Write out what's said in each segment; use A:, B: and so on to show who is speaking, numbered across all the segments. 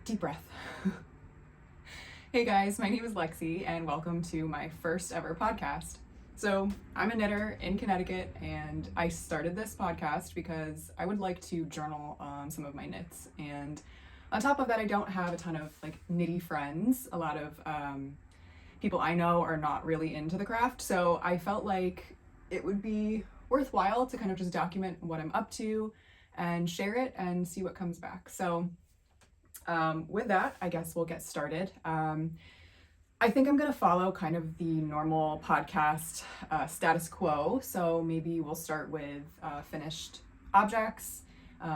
A: Deep breath. Hey guys, my name is Lexi and welcome to my first ever podcast. So I'm a knitter in Connecticut and I started this podcast because I would like to journal some of my knits. And on top of that, I don't have a ton of knitty friends. A lot of people I know are not really into the craft. So I felt like it would be worthwhile to kind of just document what I'm up to and share it and see what comes back. So with that, I guess we'll get started. I think I'm going to follow kind of the normal podcast status quo. So maybe we'll start with finished objects,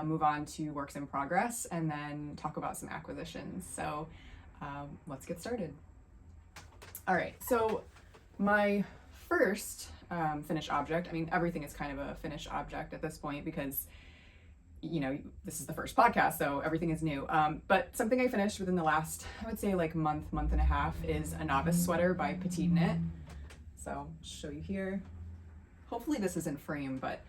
A: move on to works in progress, and then talk about some acquisitions. So let's get started. All right, so my first finished object, I mean, everything is kind of a finished object at this point because this is the first podcast, so everything is new. But something I finished within the last, I would say month and a half is a Novice sweater by Petite Knit. So I'll show you here. Hopefully this is in frame, but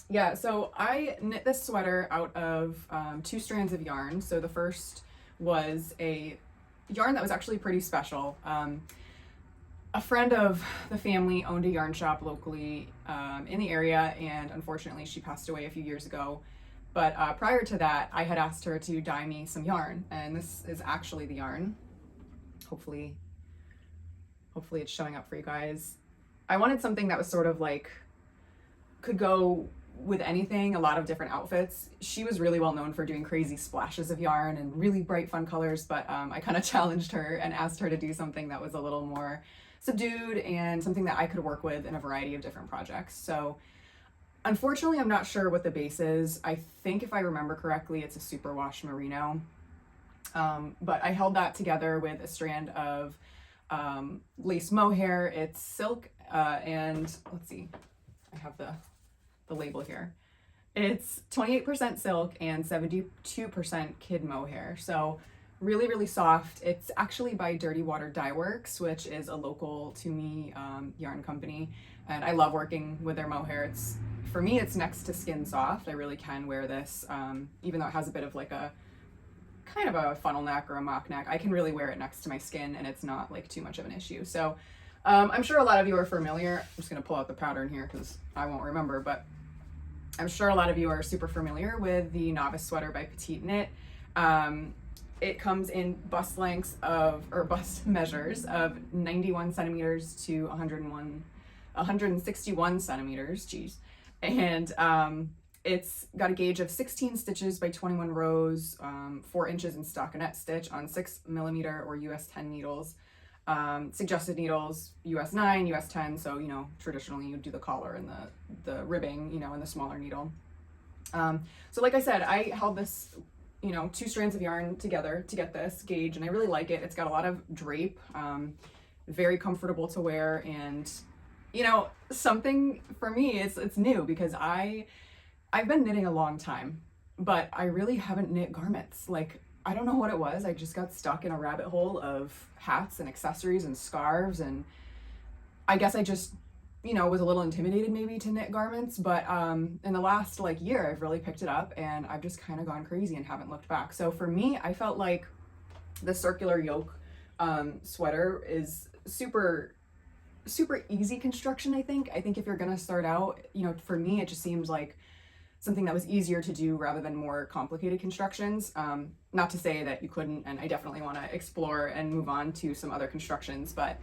A: yeah, so I knit this sweater out of 2 strands of yarn. So the first was a yarn that was actually pretty special. A friend of the family owned a yarn shop locally in the area, and unfortunately she passed away a few years ago. But prior to that, I had asked her to dye me some yarn, and this is actually the yarn. Hopefully it's showing up for you guys. I wanted something that was sort of could go with anything, a lot of different outfits. She was really well known for doing crazy splashes of yarn and really bright, fun colors, but I kind of challenged her and asked her to do something that was a little more subdued and something that I could work with in a variety of different projects. So unfortunately, I'm not sure what the base is. I think if I remember correctly, it's a superwash merino. But I held that together with a strand of lace mohair. It's silk and let's see, I have the label here. It's 28% silk and 72% kid mohair. So really, really soft. It's actually by Dirty Water Dye Works, which is a local to me yarn company. And I love working with their mohair. For me, it's next to skin soft. I really can wear this, even though it has a bit of a kind of a funnel neck or a mock neck. I can really wear it next to my skin and it's not too much of an issue. So I'm sure a lot of you are familiar. I'm just gonna pull out the pattern here because I won't remember, but I'm sure a lot of you are super familiar with the Novice sweater by Petite Knit. It comes in bust measures of 91 centimeters to 161 centimeters, geez. And it's got a gauge of 16 stitches by 21 rows, 4 inches in stockinette stitch on 6mm or US 10 needles. Suggested needles, US 9, US 10, so, traditionally you do the collar and the ribbing, in the smaller needle. So like I said, I held this 2 strands of yarn together to get this gauge, and I really like it. It's got a lot of drape, very comfortable to wear, and something for me, it's new because I've been knitting a long time, but I really haven't knit garments. I don't know what it was. I just got stuck in a rabbit hole of hats and accessories and scarves, and I guess I just was a little intimidated maybe to knit garments, but in the last year, I've really picked it up and I've just kind of gone crazy and haven't looked back. So for me, I felt like the circular yoke sweater is super easy construction. I think if you're gonna start out, for me, it just seems like something that was easier to do rather than more complicated constructions. Not to say that you couldn't, and I definitely want to explore and move on to some other constructions, but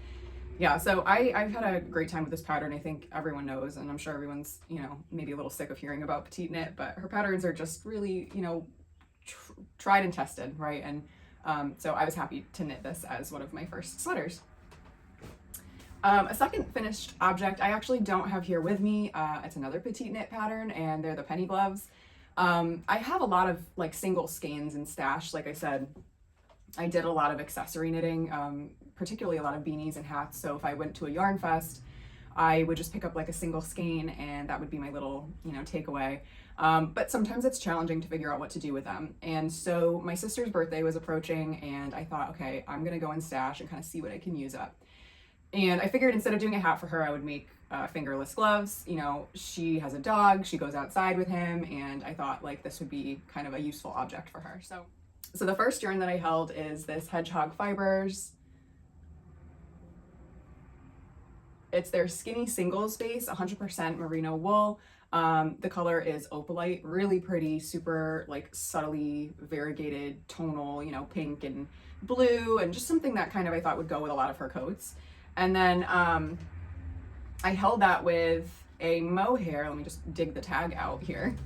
A: yeah, so I've had a great time with this pattern. I think everyone knows, and I'm sure everyone's, maybe a little sick of hearing about Petite Knit, but her patterns are just really, tried and tested, right? And so I was happy to knit this as one of my first sweaters. A second finished object I actually don't have here with me. It's another Petite Knit pattern, and they're the penny gloves. I have a lot of single skeins in stash. Like I said, I did a lot of accessory knitting, particularly a lot of beanies and hats. So if I went to a yarn fest, I would just pick up a single skein and that would be my little, takeaway. But sometimes it's challenging to figure out what to do with them. And so my sister's birthday was approaching and I thought, okay, I'm gonna go in stash and kind of see what I can use up. And I figured instead of doing a hat for her, I would make fingerless gloves. You know, she has a dog, she goes outside with him, and I thought like this would be kind of a useful object for her. So So the first yarn that I held is this Hedgehog Fibers. It's their skinny single space, 100% merino wool. The color is opalite, really pretty, super like subtly variegated tonal, you know, pink and blue, and just something that kind of I thought would go with a lot of her coats. And then I held that with a mohair. Let me just dig the tag out here.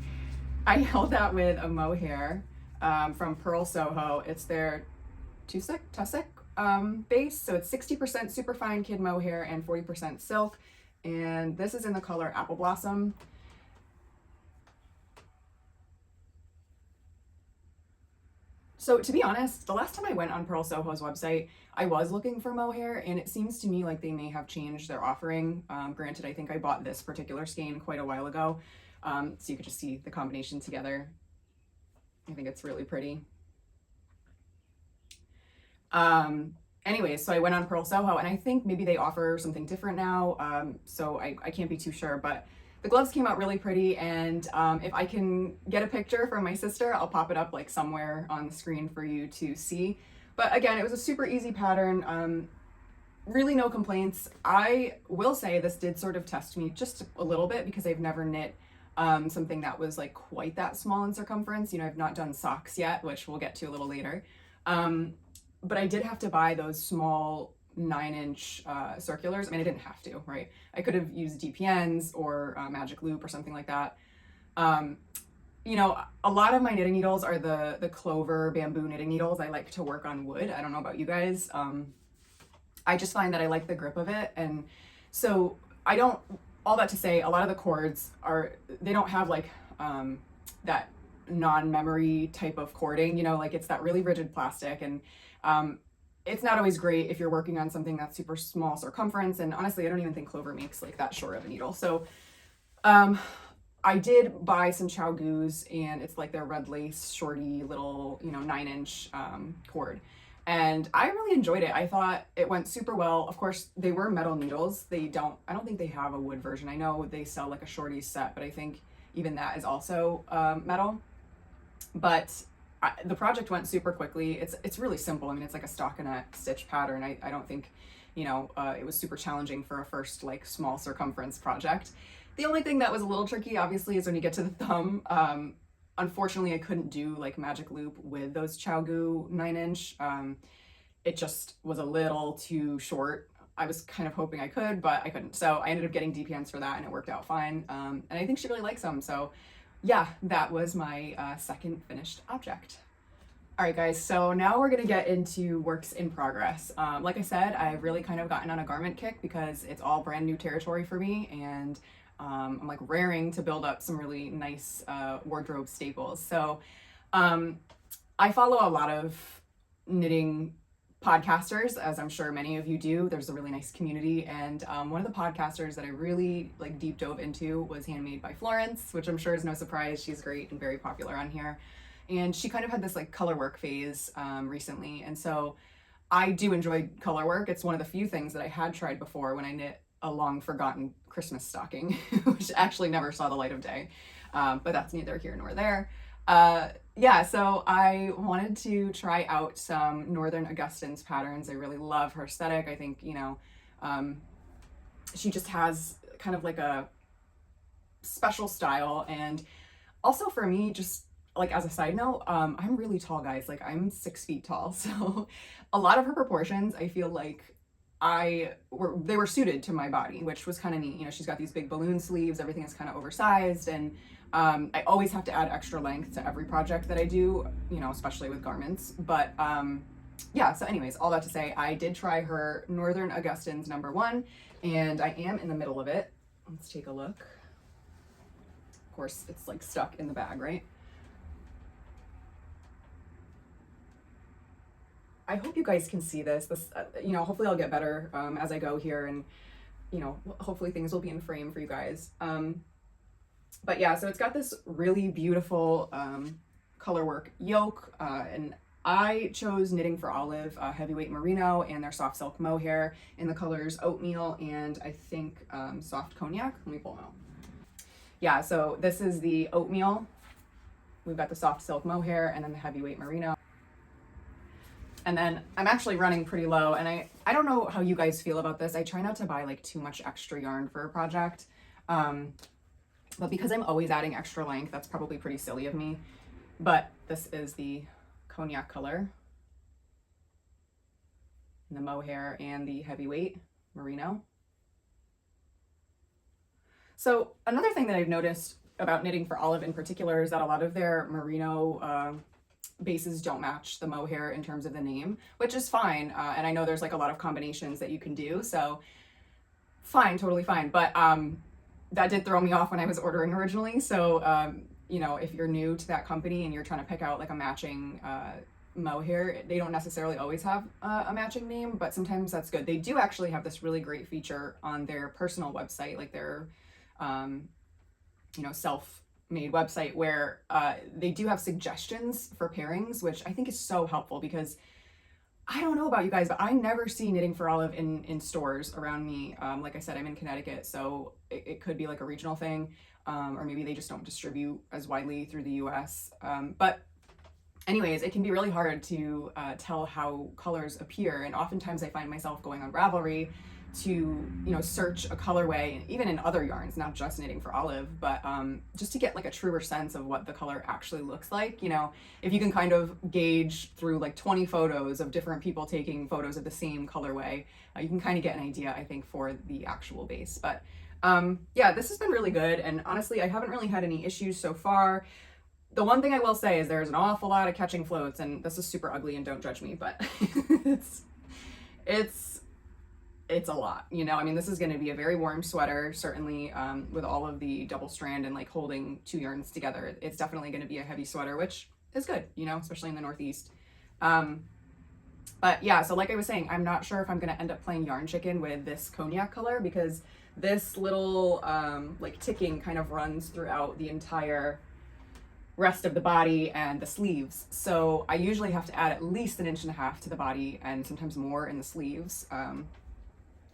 A: I held that with a mohair from Pearl Soho. It's their tussock base, so it's 60% superfine kid mohair and 40% silk, and this is in the color Apple Blossom. So to be honest, the last time I went on Pearl Soho's website, I was looking for mohair, and it seems to me like they may have changed their offering. Granted, I think I bought this particular skein quite a while ago, so you could just see the combination together. I think it's really pretty. Anyways, so I went on Pearl Soho, and I think maybe they offer something different now, so I can't be too sure, but the gloves came out really pretty, and if I can get a picture from my sister, I'll pop it up like somewhere on the screen for you to see. But again, it was a super easy pattern, really no complaints. I will say this did sort of test me just a little bit because I've never knit something that was like quite that small in circumference. You know, I've not done socks yet, which we'll get to a little later. But I did have to buy those small 9-inch circulars. I mean, I didn't have to, right? I could have used DPNs or Magic Loop or something like that. You know, a lot of my knitting needles are the Clover bamboo knitting needles. I like to work on wood. I don't know about you guys. I just find that I like the grip of it. And so I don't, all that to say, a lot of the cords they don't have like that non-memory type of cording, you know, like it's that really rigid plastic, and it's not always great if you're working on something that's super small circumference. And honestly, I don't even think Clover makes like that short of a needle. So I did buy some Chow Goos, and it's like their red lace shorty little, you know, 9-inch cord. And I really enjoyed it. I thought it went super well. Of course, they were metal needles. I don't think they have a wood version. I know they sell like a shorty set, but I think even that is also metal. But the project went super quickly. It's really simple. I mean, it's like a stockinette stitch pattern. I don't think, you know, it was super challenging for a first like small circumference project. The only thing that was a little tricky, obviously, is when you get to the thumb. Unfortunately, I couldn't do like Magic Loop with those Chow Goo 9-inch. It just was a little too short. I was kind of hoping I could, but I couldn't. So I ended up getting DPNs for that, and it worked out fine. And I think she really likes them. So yeah, that was my second finished object. All right, guys, so now we're gonna get into works in progress. Like I said, I've really kind of gotten on a garment kick because it's all brand new territory for me, and I'm like raring to build up some really nice wardrobe staples. So I follow a lot of knitting podcasters, as I'm sure many of you do. There's a really nice community, and one of the podcasters that I really like deep dove into was Handmade by Florence, which I'm sure is no surprise. She's great and very popular on here, and she kind of had this like Colorwork phase recently, and so I do enjoy Colorwork. It's one of the few things that I had tried before when I knit a long forgotten Christmas stocking, which actually never saw the light of day, but that's neither here nor there. Yeah, so I wanted to try out some Northern Augustine's patterns. I really love her aesthetic. I think, you know, she just has kind of like a special style. And also for me, just like as a side note, I'm really tall, guys. Like I'm 6 feet tall. So a lot of her proportions, I feel like they were suited to my body, which was kind of neat. You know, she's got these big balloon sleeves, everything is kind of oversized, and I always have to add extra length to every project that I do, you know, especially with garments. But yeah, so anyways, all that to say, I did try her Northern Augustine's #1, and I am in the middle of it. Let's take a look. Of course, it's like stuck in the bag, right? I hope you guys can see this. You know, hopefully I'll get better as I go here, and, you know, hopefully things will be in frame for you guys. But yeah, so it's got this really beautiful Colorwork yoke, and I chose Knitting for Olive heavyweight merino and their soft silk mohair in the colors oatmeal and I think soft cognac. Let me pull them out. Yeah, so this is the oatmeal. We've got the soft silk mohair and then the heavyweight merino. And then I'm actually running pretty low, and I don't know how you guys feel about this. I try not to buy like too much extra yarn for a project. But because I'm always adding extra length, that's probably pretty silly of me. But this is the cognac color, and the mohair, and the heavyweight merino. So another thing that I've noticed about Knitting for Olive in particular is that a lot of their merino bases don't match the mohair in terms of the name, which is fine. And I know there's like a lot of combinations that you can do, so fine, totally fine. But that did throw me off when I was ordering originally. So, you know, if you're new to that company and you're trying to pick out like a matching mohair, they don't necessarily always have a matching name, but sometimes that's good. They do actually have this really great feature on their personal website, like their, you know, self-made website, where they do have suggestions for pairings, which I think is so helpful, because I don't know about you guys, but I never see Knitting for Olive in stores around me. Like I said, I'm in Connecticut, so it could be like a regional thing, or maybe they just don't distribute as widely through the US. But anyways, it can be really hard to tell how colors appear, and oftentimes I find myself going on Ravelry to, you know, search a colorway, even in other yarns, not just Knitting for Olive, but just to get like a truer sense of what the color actually looks like. You know, if you can kind of gauge through like 20 photos of different people taking photos of the same colorway, you can kind of get an idea, I think, for the actual base. But yeah, this has been really good, and honestly, I haven't really had any issues so far. The one thing I will say is there's an awful lot of catching floats, and this is super ugly, and don't judge me, but it's a lot, you know. I mean, this is going to be a very warm sweater, certainly, with all of the double strand and like holding two yarns together. It's definitely going to be a heavy sweater, which is good, you know, especially in the Northeast. But yeah, so like I was saying, I'm not sure if I'm going to end up playing yarn chicken with this cognac color, because this little like ticking kind of runs throughout the entire rest of the body and the sleeves. So I usually have to add at least 1.5 inches to the body, and sometimes more in the sleeves.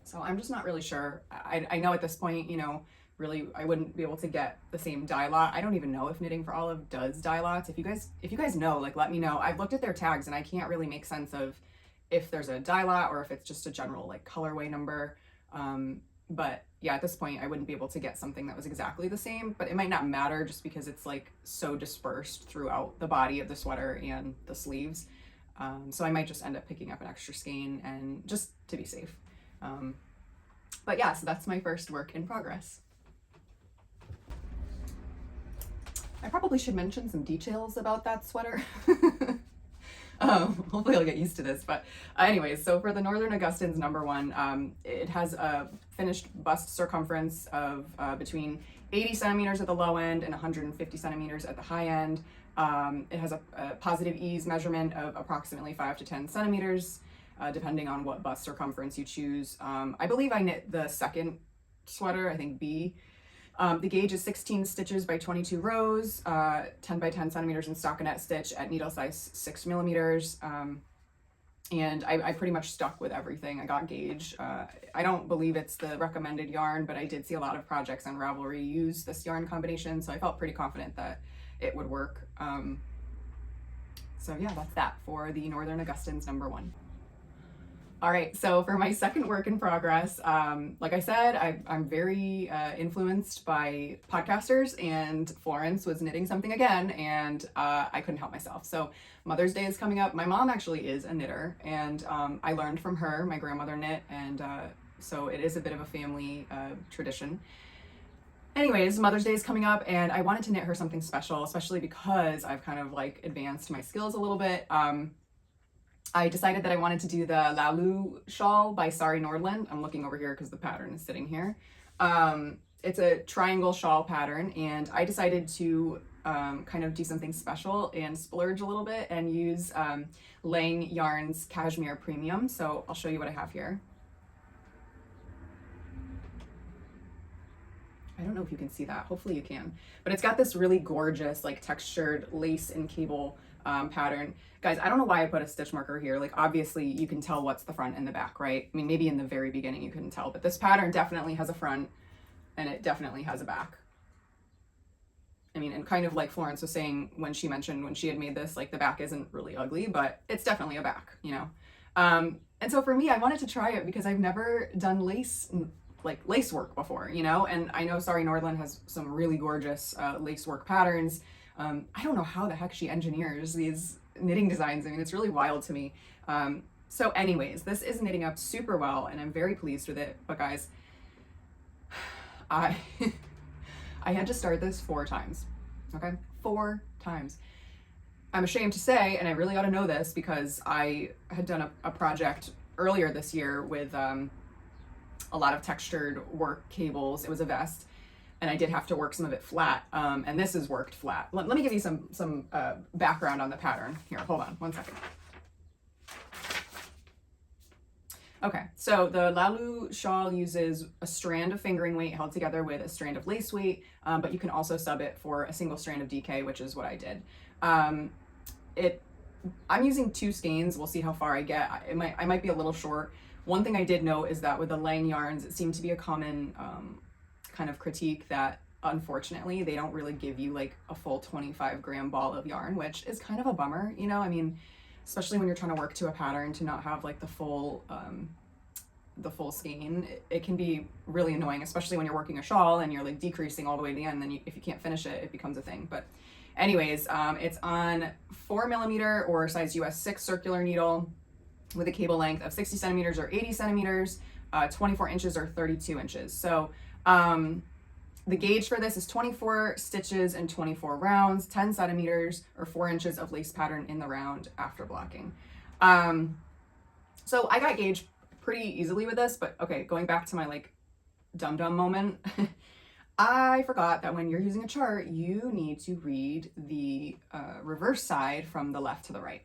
A: So I'm just not really sure. I know at this point, you know, really I wouldn't be able to get the same dye lot. I don't even know if Knitting for Olive does dye lots. If you guys know, like, let me know. I've looked at their tags and I can't really make sense of if there's a dye lot or if it's just a general like colorway number. But yeah, at this point I wouldn't be able to get something that was exactly the same, but it might not matter just because it's like so dispersed throughout the body of the sweater and the sleeves. So I might just end up picking up an extra skein, and just to be safe. But yeah, so that's my first work in progress. I probably should mention some details about that sweater. Hopefully I'll get used to this, but anyways, so for the Northern Augustine's #1, it has a finished bust circumference of between 80 centimeters at the low end and 150 centimeters at the high end. It has a positive ease measurement of approximately 5 to 10 centimeters, depending on what bust circumference you choose. I believe I knit the second sweater, I think B. The gauge is 16 stitches by 22 rows, 10 by 10 centimeters in stockinette stitch at needle size 6 millimeters. And I pretty much stuck with everything. I got gauge. I don't believe it's the recommended yarn, but I did see a lot of projects on Ravelry use this yarn combination, so I felt pretty confident that it would work. So yeah, that's that for the Northern Augustine's #1. All right, so for my second work in progress, like I said, I'm very influenced by podcasters, and Florence was knitting something again, and I couldn't help myself. So Mother's Day is coming up. My mom actually is a knitter, and I learned from her. My grandmother knit, and so it is a bit of a family tradition. Anyways, Mother's Day is coming up, and I wanted to knit her something special, especially because I've kind of like advanced my skills a little bit. I decided that I wanted to do the Laulu shawl by Sari Nordland. I'm looking over here because the pattern is sitting here. It's a triangle shawl pattern, and I decided to kind of do something special and splurge a little bit and use Lang Yarns Cashmere Premium. So I'll show you what I have here. I don't know if you can see that. Hopefully you can. But it's got this really gorgeous like textured lace and cable pattern. Guys, I don't know why I put a stitch marker here. Like, obviously you can tell what's the front and the back, right? I mean, maybe in the very beginning you couldn't tell, but this pattern definitely has a front and it definitely has a back. I mean, and kind of like Florence was saying when she mentioned when she had made this, like the back isn't really ugly, but it's definitely a back, you know. And so for me, I wanted to try it because I've never done lace work before, you know, and I know Sorry Nordland has some really gorgeous lace work patterns. I don't know how the heck she engineers these knitting designs. I mean, it's really wild to me. So anyways, this is knitting up super well and I'm very pleased with it. But guys, I I had to start this 4 times. Okay, 4 times. I'm ashamed to say, and I really ought to know this because I had done a project earlier this year with a lot of textured work cables. It was a vest, and I did have to work some of it flat, and this is worked flat. Let me give you some background on the pattern. Here, hold on one second. Okay, so the Lalu shawl uses a strand of fingering weight held together with a strand of lace weight, but you can also sub it for a single strand of DK, which is what I did. I'm using 2 skeins. We'll see how far I get. I might be a little short. One thing I did note is that with the Lang yarns, it seemed to be a common kind of critique that unfortunately they don't really give you like a full 25-gram ball of yarn, which is kind of a bummer, you know. I mean, especially when you're trying to work to a pattern, to not have like the full skein, it can be really annoying, especially when you're working a shawl and you're like decreasing all the way to the end. Then if you can't finish it, it becomes a thing. But anyways, it's on 4mm or size US 6 circular needle with a cable length of 60 centimeters or 80 centimeters, 24 inches or 32 inches. So the gauge for this is 24 stitches and 24 rounds, 10 centimeters or 4 inches of lace pattern in the round after blocking. So I got gauged pretty easily with this, but okay, going back to my like dum-dum moment, I forgot that when you're using a chart, you need to read the reverse side from the left to the right.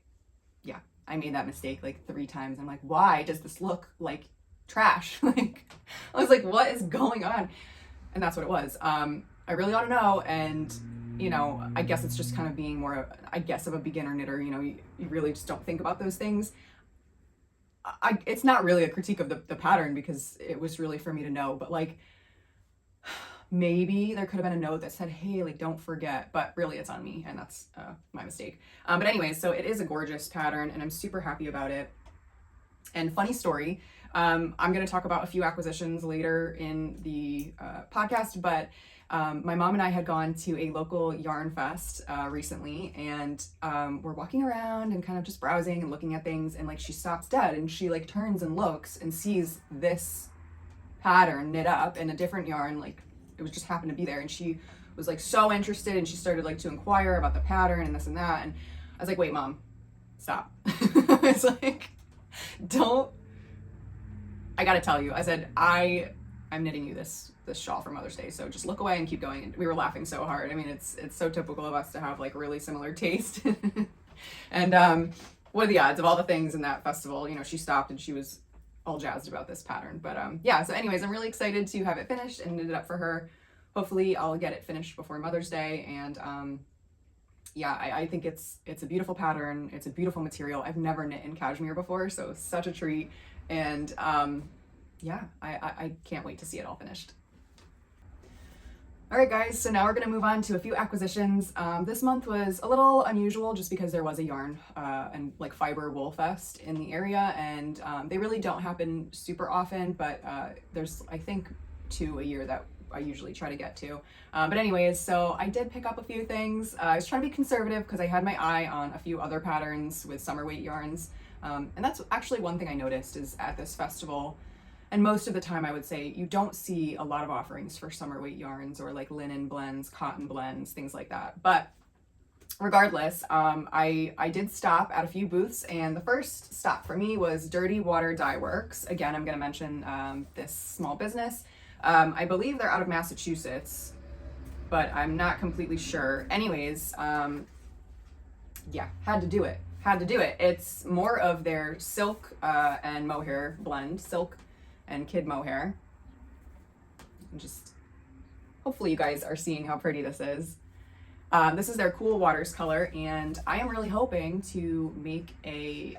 A: Yeah, I made that mistake like 3 times. I'm like, why does this look like trash? Like, I was like, what is going on? And that's what it was. I really ought to know. And, you know, I guess it's just kind of being more, I guess, of a beginner knitter. You know, you really just don't think about those things. It's not really a critique of the pattern because it was really for me to know. But like, maybe there could have been a note that said, hey, like, don't forget. But really, it's on me. And that's my mistake. But anyways, so it is a gorgeous pattern and I'm super happy about it. And funny story, I'm going to talk about a few acquisitions later in the podcast, but my mom and I had gone to a local yarn fest recently, and we're walking around and kind of just browsing and looking at things, and like she stops dead and she like turns and looks and sees this pattern knit up in a different yarn, like it was just happened to be there, and she was like so interested and she started like to inquire about the pattern and this and that, and I was like, wait, Mom, stop. It's like, I gotta tell you, I said, I'm knitting you this shawl for Mother's Day, so just look away and keep going. And we were laughing so hard. I mean, it's so typical of us to have like really similar taste. And what are the odds of all the things in that festival? You know, she stopped and she was all jazzed about this pattern. But yeah, so anyways, I'm really excited to have it finished and knit it up for her. Hopefully I'll get it finished before Mother's Day. And yeah, I think it's a beautiful pattern. It's a beautiful material. I've never knit in cashmere before, so such a treat. And yeah, I can't wait to see it all finished. All right, guys, so now we're going to move on to a few acquisitions. This month was a little unusual just because there was a yarn and like fiber wool fest in the area, and they really don't happen super often, but there's, I think, 2 a year that I usually try to get to. But anyways, so I did pick up a few things. I was trying to be conservative because I had my eye on a few other patterns with summer weight yarns. And that's actually one thing I noticed is at this festival, and most of the time I would say, you don't see a lot of offerings for summer weight yarns or like linen blends, cotton blends, things like that. But regardless, I did stop at a few booths, and the first stop for me was Dirty Water Dye Works. Again, I'm going to mention this small business. I believe they're out of Massachusetts, but I'm not completely sure. Anyways, yeah, had to do it. It's more of their silk and mohair blend, silk and kid mohair. Just hopefully you guys are seeing how pretty this is. This is their Cool Waters color, and I am really hoping to make a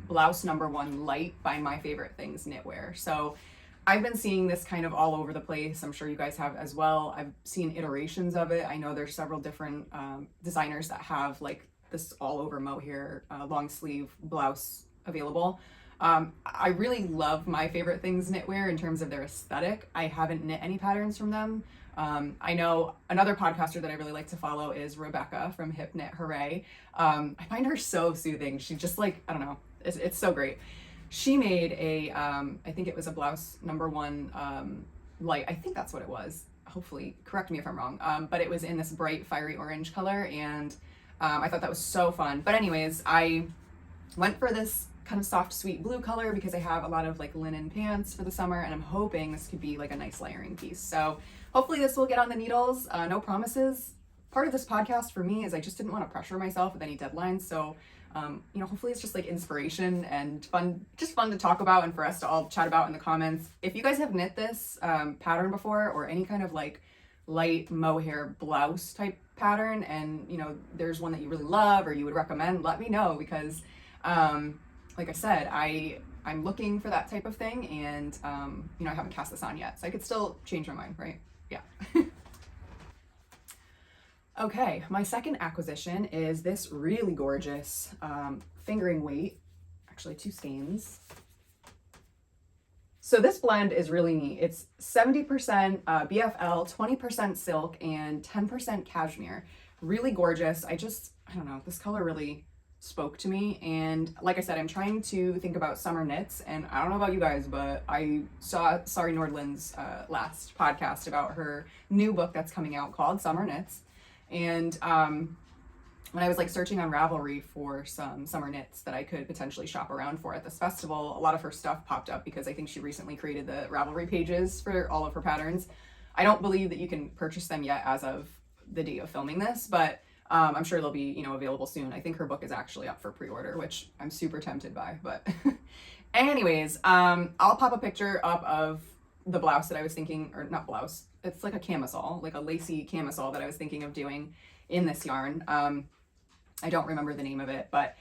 A: blouse #1 light by My Favorite Things knitwear. So I've been seeing this kind of all over the place. I'm sure you guys have as well. I've seen iterations of it. I know there's several different designers that have like this all over mohair long sleeve blouse available. I really love My Favorite Things knitwear in terms of their aesthetic. I haven't knit any patterns from them. I know another podcaster that I really like to follow is Rebecca from Hip Knit Hooray. I find her so soothing. She's just like, I don't know, it's so great. She made a, I think it was a blouse number one light. I think that's what it was. Hopefully, correct me if I'm wrong. But it was in this bright fiery orange color, and I thought that was so fun. But anyways, I went for this kind of soft, sweet blue color because I have a lot of like linen pants for the summer, and I'm hoping this could be like a nice layering piece. So hopefully this will get on the needles. No promises. Part of this podcast for me is I just didn't want to pressure myself with any deadlines. So, you know, hopefully it's just like inspiration and fun, just fun to talk about and for us to all chat about in the comments. If you guys have knit this pattern before, or any kind of like light mohair blouse type pattern, and you know, there's one that you really love or you would recommend, let me know, because like I said, I'm looking for that type of thing, and you know, I haven't cast this on yet, so I could still change my mind, right? Yeah. Okay, my second acquisition is this really gorgeous fingering weight, actually 2 skeins. So this blend is really neat. It's 70% BFL, 20% silk, and 10% cashmere. Really gorgeous. I don't know, this color really spoke to me. And like I said, I'm trying to think about summer knits, and I don't know about you guys, but I saw Sari Nordland's last podcast about her new book that's coming out called Summer Knits. And when I was like searching on Ravelry for some summer knits that I could potentially shop around for at this festival, a lot of her stuff popped up because I think she recently created the Ravelry pages for all of her patterns. I don't believe that you can purchase them yet as of the date of filming this, but I'm sure they'll be, you know, available soon. I think her book is actually up for pre-order, which I'm super tempted by, but anyways, I'll pop a picture up of the blouse that I was thinking, or not blouse, it's like a camisole, like a lacy camisole that I was thinking of doing in this yarn. I don't remember the name of it, but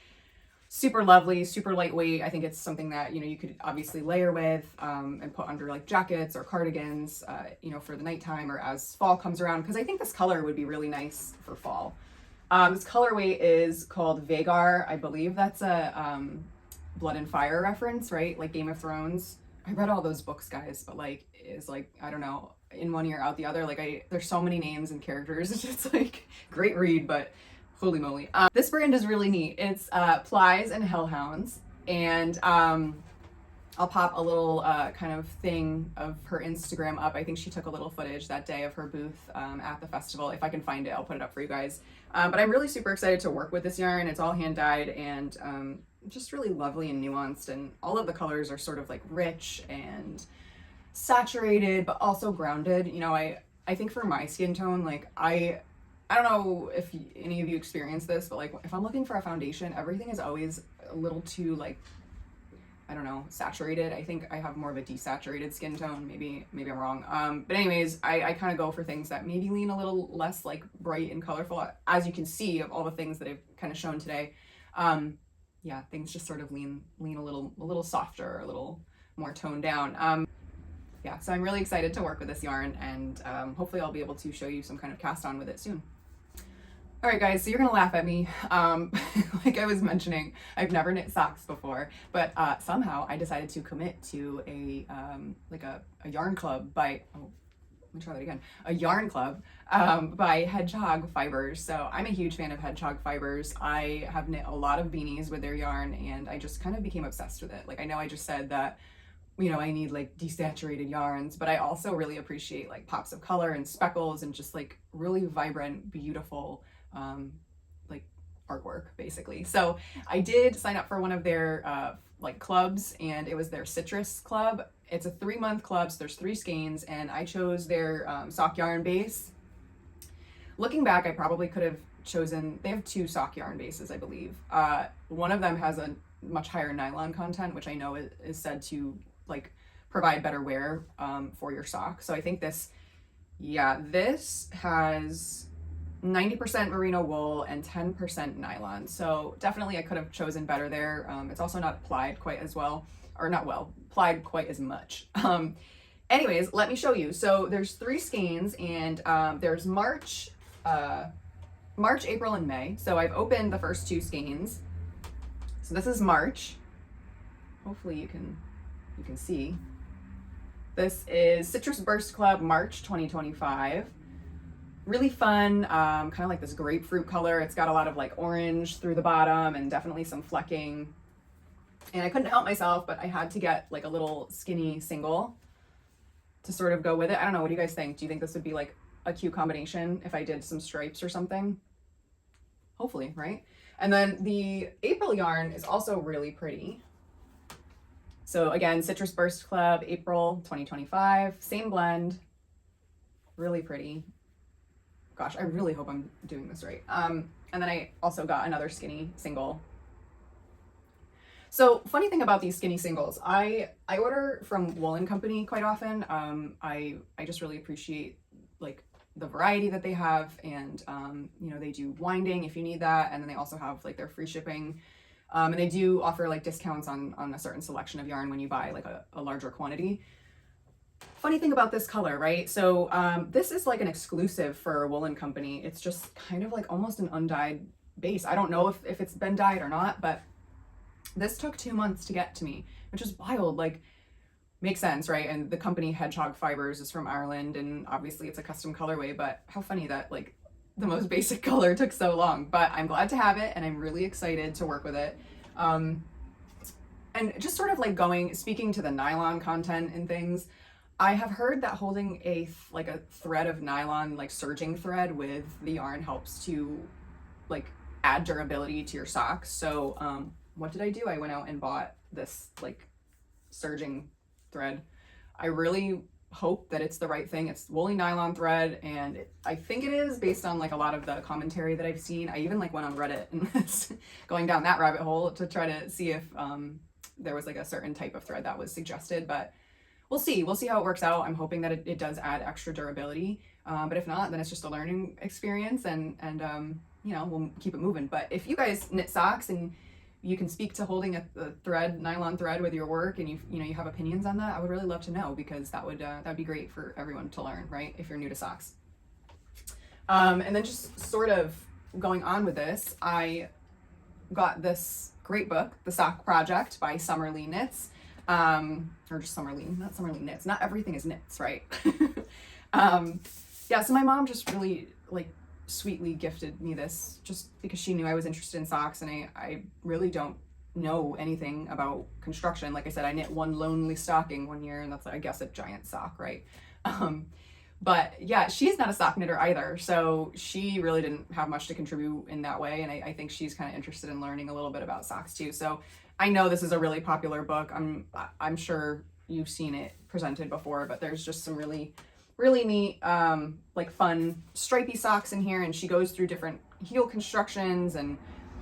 A: super lovely, super lightweight. I think it's something that, you know, you could obviously layer with and put under like jackets or cardigans, you know, for the nighttime or as fall comes around, because I think this color would be really nice for fall. This colorway is called Vagar. I believe that's a Blood and Fire reference, right? Like Game of Thrones. I read all those books, guys, but like, is like, I don't know, in one ear out the other. Like there's so many names and characters. It's just like great read, but holy moly. This brand is really neat. It's Plies and Hellhounds, and I'll pop a little kind of thing of her Instagram up. I think she took a little footage that day of her booth at the festival. If I can find it, I'll put it up for you guys. But I'm really super excited to work with this yarn. It's all hand dyed and just really lovely and nuanced, and all of the colors are sort of like rich and saturated, but also grounded. You know, I think for my skin tone, like I don't know if any of you experience this, but like if I'm looking for a foundation, everything is always a little too like, I don't know, saturated. I think I have more of a desaturated skin tone. Maybe I'm wrong. But anyways, I kind of go for things that maybe lean a little less like bright and colorful. As you can see of all the things that I've kind of shown today, yeah, things just sort of lean a little softer, a little more toned down. Yeah, so I'm really excited to work with this yarn, and hopefully I'll be able to show you some kind of cast on with it soon. All right, guys, so you're gonna laugh at me. Like I was mentioning, I've never knit socks before, but somehow I decided to commit to a yarn club by, let me try that again, a yarn club by Hedgehog Fibers. So I'm a huge fan of Hedgehog Fibers. I have knit a lot of beanies with their yarn, and I just kind of became obsessed with it. Like I know I just said that, you know, I need like desaturated yarns, but I also really appreciate like pops of color and speckles and just like really vibrant, beautiful like artwork basically. So I did sign up for one of their like clubs, and it was their citrus club. It's a 3-month club, so there's 3 skeins, and I chose their sock yarn base. Looking back, I probably could have chosen, they have 2 sock yarn bases, I believe. One of them has a much higher nylon content, which I know is said to like provide better wear for your sock. So I think this has 90% merino wool and 10% nylon. So definitely I could have chosen better there. It's also not plied quite as well, or not well, plied quite as much. Anyways, let me show you. So there's 3 skeins, and there's March, April, and May. So I've opened the first 2 skeins. So this is March. Hopefully you can see. This is Citrus Burst Club March 2025. Really fun, kind of like this grapefruit color. It's got a lot of like orange through the bottom and definitely some flecking. And I couldn't help myself, but I had to get like a little skinny single to sort of go with it. I don't know, what do you guys think? Do you think this would be like a cute combination if I did some stripes or something? Hopefully, right? And then the April yarn is also really pretty. So again, Citrus Burst Club, April 2025, same blend, really pretty. Gosh, I really hope I'm doing this right. And then I also got another skinny single. So funny thing about these skinny singles, I order from Wool & Company quite often. I just really appreciate like the variety that they have, and you know, they do winding if you need that, and then they also have like their free shipping. And they do offer like discounts on a certain selection of yarn when you buy like a larger quantity. Funny thing about this color, right? So this is like an exclusive for Wool & Company. It's just kind of like almost an undyed base. I don't know if it's been dyed or not, but this took 2 months to get to me, which is wild. Like, makes sense, right? And the company Hedgehog Fibers is from Ireland, and obviously it's a custom colorway, but how funny that like the most basic color took so long. But I'm glad to have it, and I'm really excited to work with it. And just sort of like speaking to the nylon content and things, I have heard that holding a thread of nylon, like serging thread with the yarn, helps to like add durability to your socks. So what did I do? I went out and bought this like serging thread. I really hope that it's the right thing. It's woolly nylon thread, and I think it is, based on like a lot of the commentary that I've seen. I even like went on Reddit and was going down that rabbit hole to try to see if there was like a certain type of thread that was suggested, but we'll see how it works out. I'm hoping that it does add extra durability, but if not, then it's just a learning experience, and you know, we'll keep it moving. But if you guys knit socks and you can speak to holding a nylon thread with your work, and you have opinions on that, I would really love to know, because that would be great for everyone to learn, right? If you're new to socks. And then just sort of going on with this, I got this great book, The Sock Project by Summerlee Knits, or just Summerlee, not Summerlee Knits. Not everything is knits, right? Yeah, so my mom just really like sweetly gifted me this, just because she knew I was interested in socks, and I really don't know anything about construction. Like I said, I knit one lonely stocking one year, and that's, I guess, a giant sock, right? But yeah, she's not a sock knitter either, so she really didn't have much to contribute in that way, and I think she's kind of interested in learning a little bit about socks too. So I know this is a really popular book. I'm sure you've seen it presented before, but there's just some really neat, like fun stripy socks in here, and she goes through different heel constructions, and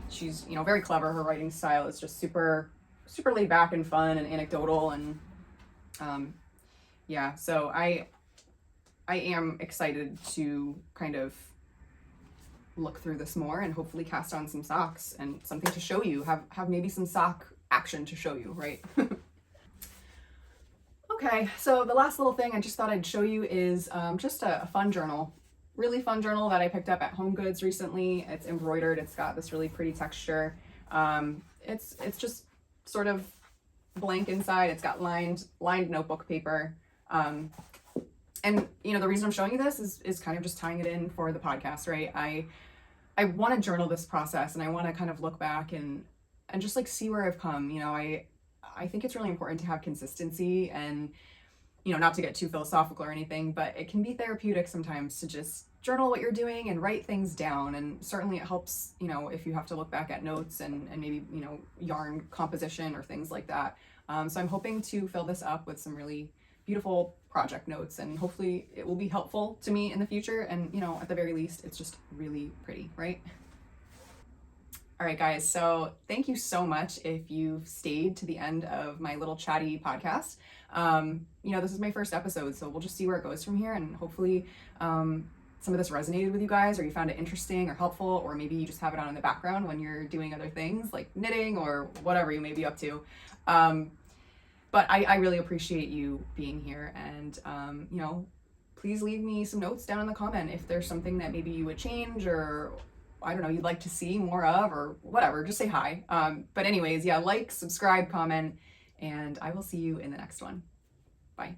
A: she's, very clever. Her writing style is just super laid back and fun and anecdotal, and yeah, so I am excited to kind of look through this more and hopefully cast on some socks and something to show you, have maybe some sock action to show you, right? Okay, so the last little thing I just thought I'd show you is just a fun journal. Really fun journal that I picked up at Home Goods recently. It's embroidered. It's got this really pretty texture. It's just sort of blank inside. It's got lined notebook paper. And the reason I'm showing you this is kind of just tying it in for the podcast, right? I want to journal this process, and I want to kind of look back and just like see where I've come. I think it's really important to have consistency, and not to get too philosophical or anything, but it can be therapeutic sometimes to just journal what you're doing and write things down. And certainly it helps, if you have to look back at notes and maybe, yarn composition or things like that. So I'm hoping to fill this up with some really beautiful project notes, and hopefully it will be helpful to me in the future. And, at the very least, it's just really pretty, right? All right, guys, so thank you so much if you've stayed to the end of my little chatty podcast. This is my first episode, so we'll just see where it goes from here, and hopefully some of this resonated with you guys, or you found it interesting or helpful, or maybe you just have it on in the background when you're doing other things like knitting or whatever you may be up to. But But I really appreciate you being here, and you know, please leave me some notes down in the comment if there's something that maybe you would change, or I don't know, you'd like to see more of, or whatever. Just say hi. But anyways, yeah, like, subscribe, comment, and I will see you in the next one. Bye.